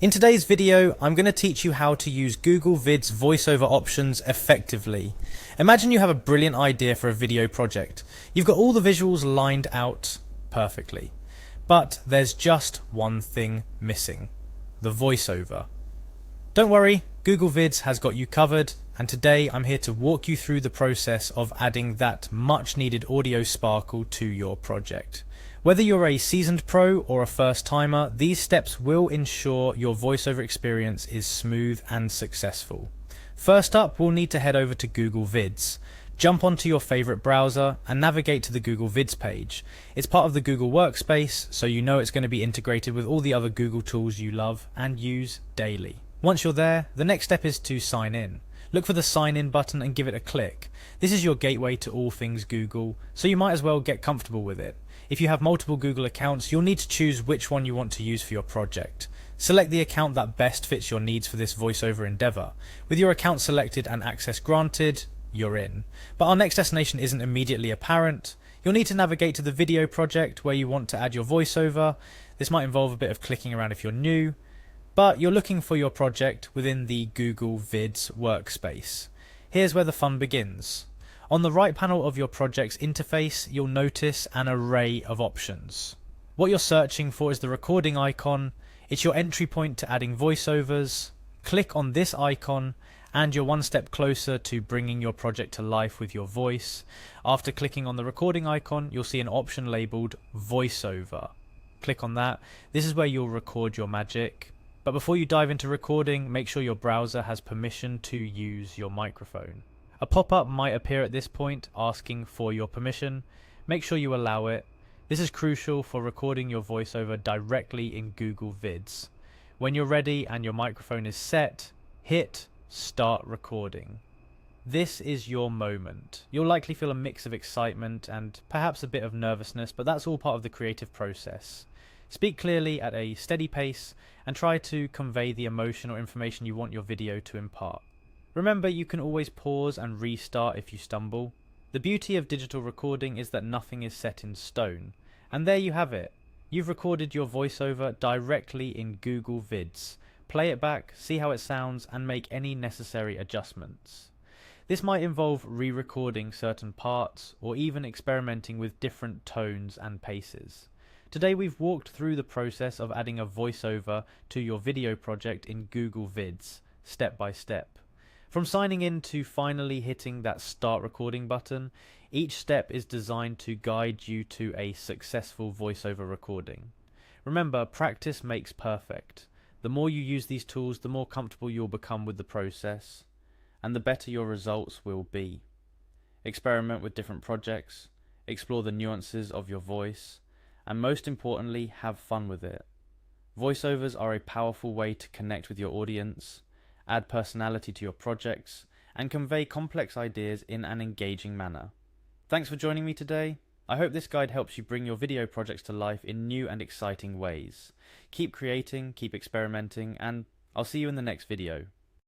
In today's video, I'm going to teach you how to use Google Vids voiceover options effectively. Imagine you have a brilliant idea for a video project. You've got all the visuals lined out perfectly, but there's just one thing missing: the voiceover. Don't worry, Google Vids has got you covered, and today I'm here to walk you through the process of adding that much needed audio sparkle to your project. Whether you're a seasoned pro or a first timer, these steps will ensure your voiceover experience is smooth and successful. First up, we'll need to head over to Google Vids. Jump onto your favorite browser and navigate to the Google Vids page. It's part of the Google Workspace, so you know it's going to be integrated with all the other Google tools you love and use daily. Once you're there, the next step is to sign in. Look for the sign in button and give it a click. This is your gateway to all things Google, so you might as well get comfortable with it. If you have multiple Google accounts, you'll need to choose which one you want to use for your project. Select the account that best fits your needs for this voiceover endeavor. With your account selected and access granted, you're in. But our next destination isn't immediately apparent. You'll need to navigate to the video project where you want to add your voiceover. This might involve a bit of clicking around if you're new, but you're looking for your project within the Google Vids workspace. Here's where the fun begins. On the right panel of your project's interface, you'll notice an array of options. What you're searching for is the recording icon. It's your entry point to adding voiceovers. Click on this icon and you're one step closer to bringing your project to life with your voice. After clicking on the recording icon, you'll see an option labeled voiceover. Click on that. This is where you'll record your magic. But before you dive into recording, make sure your browser has permission to use your microphone. A pop-up might appear at this point asking for your permission. Make sure you allow it. This is crucial for recording your voiceover directly in Google Vids. When you're ready and your microphone is set, hit start recording. This is your moment. You'll likely feel a mix of excitement and perhaps a bit of nervousness, but that's all part of the creative process. Speak clearly at a steady pace and try to convey the emotion or information you want your video to impart. Remember, you can always pause and restart if you stumble. The beauty of digital recording is that nothing is set in stone. And there you have it. You've recorded your voiceover directly in Google Vids. Play it back, see how it sounds, and make any necessary adjustments. This might involve re-recording certain parts or even experimenting with different tones and paces. Today we've walked through the process of adding a voiceover to your video project in Google Vids, step by step. From signing in to finally hitting that start recording button, each step is designed to guide you to a successful voiceover recording. Remember, practice makes perfect. The more you use these tools, the more comfortable you'll become with the process, and the better your results will be. Experiment with different projects, explore the nuances of your voice, and most importantly, have fun with it. Voiceovers are a powerful way to connect with your audience, add personality to your projects, and convey complex ideas in an engaging manner. Thanks for joining me today. I hope this guide helps you bring your video projects to life in new and exciting ways. Keep creating, keep experimenting, and I'll see you in the next video.